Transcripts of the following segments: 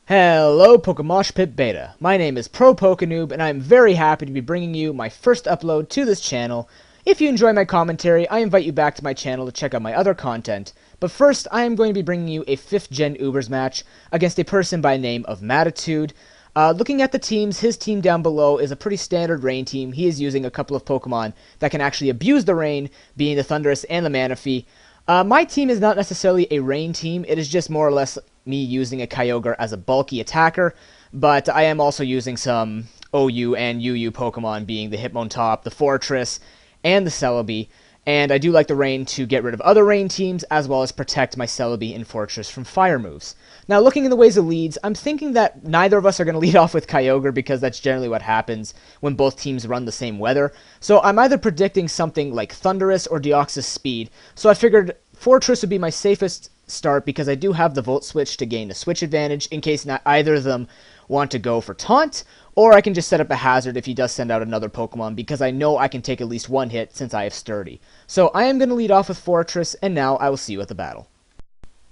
Hello Pokemoshpitbeta. My name is ProPokeNoob and I am very happy to be bringing you my first upload to this channel. If you enjoy my commentary, I invite you back to my channel to check out my other content. But first, I am going to be bringing you a 5th Gen Ubers match against a person by the name of Mattitude. Looking at the teams, his team down below is a pretty standard rain team. He is using a couple of Pokemon that can actually abuse the rain, being the Thundurus and the Manaphy. My team is not necessarily a rain team, it is just more or less me using a Kyogre as a bulky attacker, but I am also using some OU and UU Pokemon, being the Hitmontop, the Fortress, and the Celebi, and I do like the rain to get rid of other rain teams, as well as protect my Celebi and Fortress from fire moves. Now, looking in the ways of leads, I'm thinking that neither of us are going to lead off with Kyogre, because that's generally what happens when both teams run the same weather. So I'm either predicting something like Thundurus or Deoxys Speed, so I figured Fortress would be my safest start, because I do have the Volt Switch to gain a switch advantage in case not either of them want to go for Taunt, or I can just set up a hazard if he does send out another Pokemon, because I know I can take at least one hit since I have Sturdy. So I am going to lead off with Fortress, and now I will see you at the battle.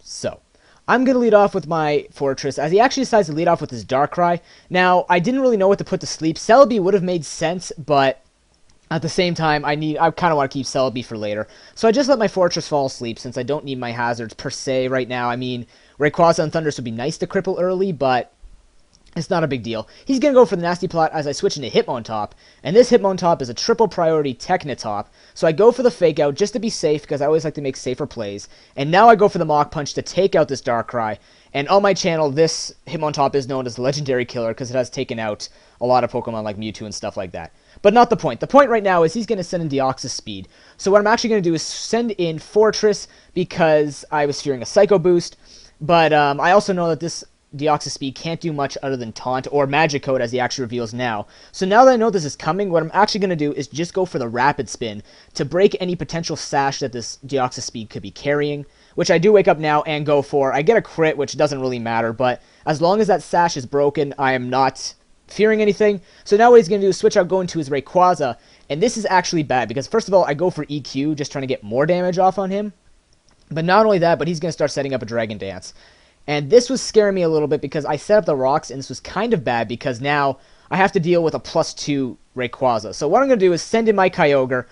So, I'm going to lead off with my Fortress, as he actually decides to lead off with his Darkrai. Now, I didn't really know what to put to sleep. Celebi would have made sense, but at the same time, I kind of want to keep Celebi for later. So I just let my Fortress fall asleep, since I don't need my hazards per se right now. I mean, Rayquaza and Thundurus would be nice to cripple early, but it's not a big deal. He's going to go for the Nasty Plot as I switch into Hitmontop, and this Hitmontop is a triple priority Technotop, so I go for the Fake Out just to be safe, because I always like to make safer plays, and now I go for the Mach Punch to take out this Darkrai, and on my channel, this Hitmontop is known as the Legendary Killer, because it has taken out a lot of Pokemon like Mewtwo and stuff like that. But not the point. The point right now is he's going to send in Deoxys Speed, so what I'm actually going to do is send in Fortress, because I was fearing a Psycho Boost, but I also know that this Deoxys Speed can't do much other than Taunt, or Magic Code as he actually reveals now. So now that I know this is coming, what I'm actually going to do is just go for the Rapid Spin to break any potential sash that this Deoxys Speed could be carrying, which I do wake up now and go for. I get a crit, which doesn't really matter, but as long as that sash is broken, I am not fearing anything. So now what he's going to do is switch out, go into his Rayquaza, and this is actually bad, because first of all, I go for EQ, just trying to get more damage off on him, but not only that, but he's going to start setting up a Dragon Dance. And this was scaring me a little bit, because I set up the rocks, and this was kind of bad, because now I have to deal with a +2 Rayquaza. So what I'm going to do is send in my Kyogre,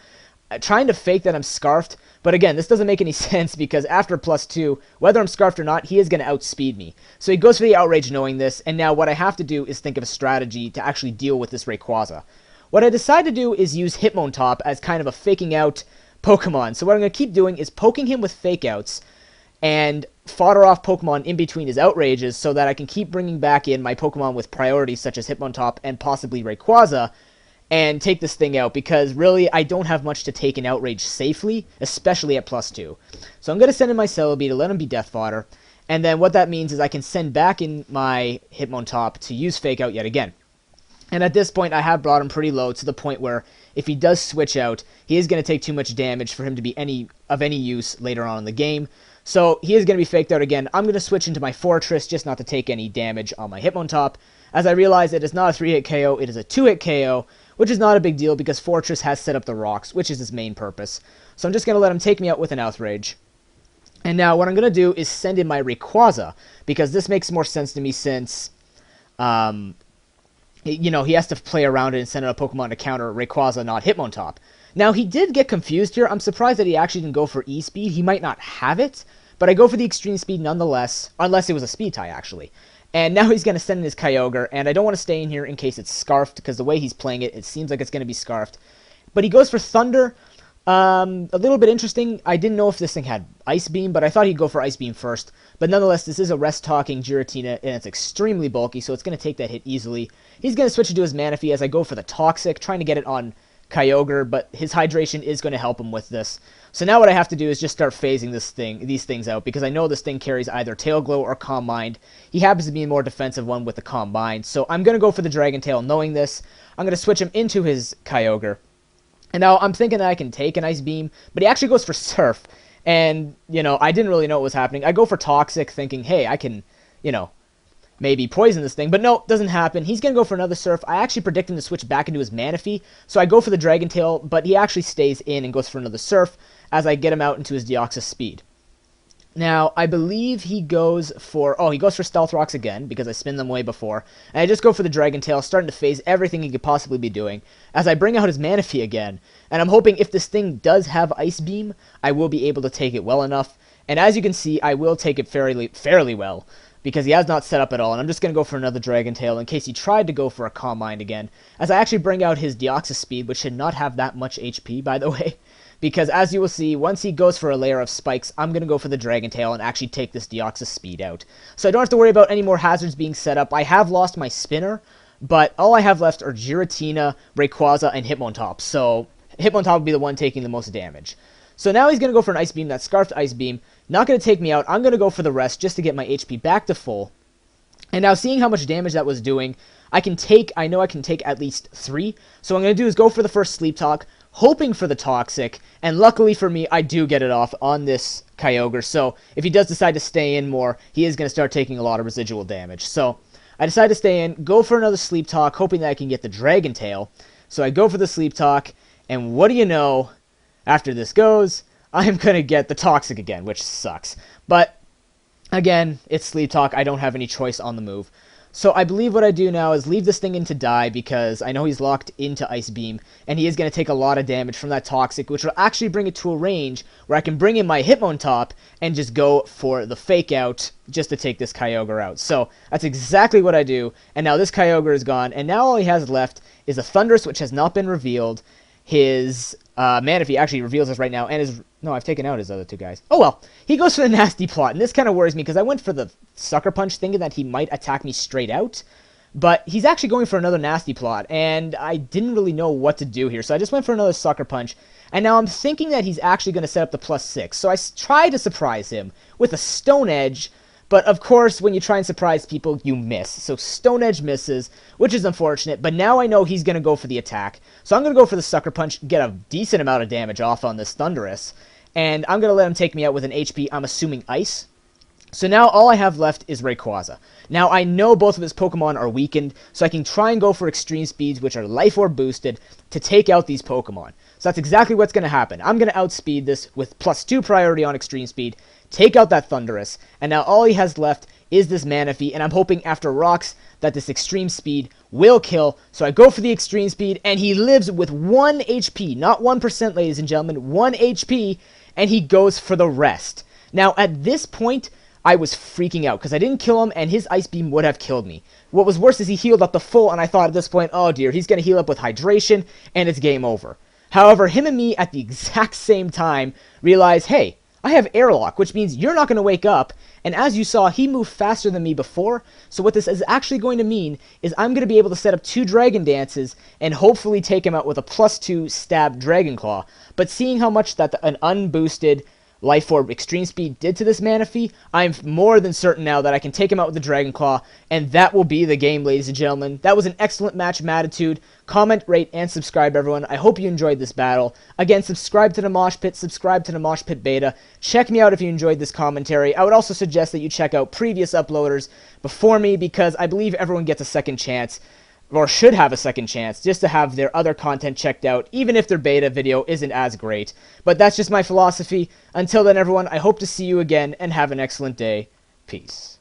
trying to fake that I'm Scarfed, but again, this doesn't make any sense, because after +2, whether I'm Scarfed or not, he is going to outspeed me. So he goes for the Outrage knowing this, and now what I have to do is think of a strategy to actually deal with this Rayquaza. What I decide to do is use Hitmontop as kind of a faking out Pokemon. So what I'm going to keep doing is poking him with Fake Outs, and fodder off Pokemon in between his Outrages, so that I can keep bringing back in my Pokemon with priorities such as Hitmontop and possibly Rayquaza, and take this thing out, because really I don't have much to take an Outrage safely, especially at +2. So I'm going to send in my Celebi to let him be Death Fodder, and then what that means is I can send back in my Hitmontop to use Fake Out yet again. And at this point, I have brought him pretty low, to the point where if he does switch out, he is going to take too much damage for him to be of any use later on in the game. So he is going to be faked out again. I'm going to switch into my Fortress just not to take any damage on my Hitmontop, as I realize it is not a 3-hit KO, it is a 2-hit KO, which is not a big deal because Fortress has set up the rocks, which is his main purpose. So I'm just going to let him take me out with an Outrage. And now what I'm going to do is send in my Rayquaza, because this makes more sense to me since, you know, he has to play around it and send out a Pokemon to counter Rayquaza, not Hitmontop. Now, he did get confused here. I'm surprised that he actually didn't go for E-Speed. He might not have it, but I go for the Extreme Speed nonetheless, unless it was a Speed tie, actually. And now he's going to send in his Kyogre, and I don't want to stay in here in case it's Scarfed, because the way he's playing it, it seems like it's going to be Scarfed. But he goes for Thunder. A little bit interesting. I didn't know if this thing had Ice Beam, but I thought he'd go for Ice Beam first. But nonetheless, this is a rest-talking Giratina, and it's extremely bulky, so it's going to take that hit easily. He's going to switch into his Manaphy as I go for the Toxic, trying to get it on Kyogre, but his hydration is going to help him with this. So now what I have to do is just start phasing these things out, because I know this thing carries either Tail Glow or Calm Mind. He happens to be a more defensive one with the Calm Mind, so I'm going to go for the Dragon Tail knowing this. I'm going to switch him into his Kyogre. And now I'm thinking that I can take an Ice Beam, but he actually goes for Surf. And, you know, I didn't really know what was happening. I go for Toxic thinking, hey, I can, you know, maybe poison this thing, but no, doesn't happen. He's going to go for another Surf. I actually predict him to switch back into his Manaphy, so I go for the Dragon Tail, but he actually stays in and goes for another Surf as I get him out into his Deoxys Speed. Now, I believe he goes for... Oh, he goes for Stealth Rocks again, because I spin them way before. And I just go for the Dragon Tail, starting to phase everything he could possibly be doing, as I bring out his Manaphy again. And I'm hoping if this thing does have Ice Beam, I will be able to take it well enough. And as you can see, I will take it fairly well, because he has not set up at all. And I'm just going to go for another Dragon Tail, in case he tried to go for a Calm Mind again, as I actually bring out his Deoxys Speed, which should not have that much HP, by the way. Because, as you will see, once he goes for a layer of spikes, I'm going to go for the Dragon Tail and actually take this Deoxys Speed out. So I don't have to worry about any more hazards being set up. I have lost my spinner, but all I have left are Giratina, Rayquaza, and Hitmontop. So Hitmontop will be the one taking the most damage. So now he's going to go for an Ice Beam, that Scarfed Ice Beam. Not going to take me out. I'm going to go for the rest just to get my HP back to full. And now seeing how much damage that was doing, I know I can take at least 3. So what I'm going to do is go for the first Sleep Talk, hoping for the Toxic, and luckily for me, I do get it off on this Kyogre, so if he does decide to stay in more, he is going to start taking a lot of residual damage. So I decide to stay in, go for another Sleep Talk, hoping that I can get the Dragon Tail. So I go for the Sleep Talk, and what do you know, after this goes, I'm going to get the Toxic again, which sucks. But, again, it's Sleep Talk, I don't have any choice on the move. So I believe what I do now is leave this thing in to die, because I know he's locked into Ice Beam, and he is going to take a lot of damage from that Toxic, which will actually bring it to a range where I can bring in my Hitmontop and just go for the Fake Out just to take this Kyogre out. So that's exactly what I do, and now this Kyogre is gone, and now all he has left is a Thundurus, which has not been revealed. His Manaphy actually reveals this right now, and his... No, I've taken out his other two guys. Oh well, he goes for the Nasty Plot, and this kind of worries me, because I went for the Sucker Punch thinking that he might attack me straight out, but he's actually going for another Nasty Plot, and I didn't really know what to do here, so I just went for another Sucker Punch, and now I'm thinking that he's actually going to set up the +6, so I try to surprise him with a Stone Edge, but of course, when you try and surprise people, you miss. So Stone Edge misses, which is unfortunate, but now I know he's going to go for the attack. So I'm going to go for the Sucker Punch, get a decent amount of damage off on this Thundurus, and I'm going to let him take me out with an HP, I'm assuming Ice. So now all I have left is Rayquaza. Now I know both of his Pokemon are weakened, so I can try and go for Extreme Speeds, which are Life Orb boosted, to take out these Pokemon. So that's exactly what's going to happen. I'm going to outspeed this with +2 priority on Extreme Speed, take out that Thundurus, and now all he has left is this Manaphy, and I'm hoping after Rocks that this Extreme Speed will kill. So I go for the Extreme Speed, and he lives with 1 HP, not 1%, ladies and gentlemen, 1 HP, and he goes for the rest. Now at this point, I was freaking out, because I didn't kill him, and his Ice Beam would have killed me. What was worse is he healed up the full, and I thought at this point, oh dear, he's going to heal up with Hydration, and it's game over. However, him and me at the exact same time realized, hey, I have Airlock, which means you're not going to wake up, and as you saw, he moved faster than me before, so what this is actually going to mean is I'm going to be able to set up 2 Dragon Dances and hopefully take him out with a +2 stab Dragon Claw. But seeing how much that an unboosted Life Orb Extreme Speed did to this Manaphy, I'm more than certain now that I can take him out with the Dragon Claw, and that will be the game, ladies and gentlemen. That was an excellent match, Mattitude. Comment, rate, and subscribe, everyone. I hope you enjoyed this battle. Again, subscribe to the Mosh Pit, subscribe to the Moshpitbeta. Check me out if you enjoyed this commentary. I would also suggest that you check out previous uploaders before me, because I believe everyone gets a second chance, or should have a second chance, just to have their other content checked out, even if their beta video isn't as great. But that's just my philosophy. Until then, everyone, I hope to see you again, and have an excellent day. Peace.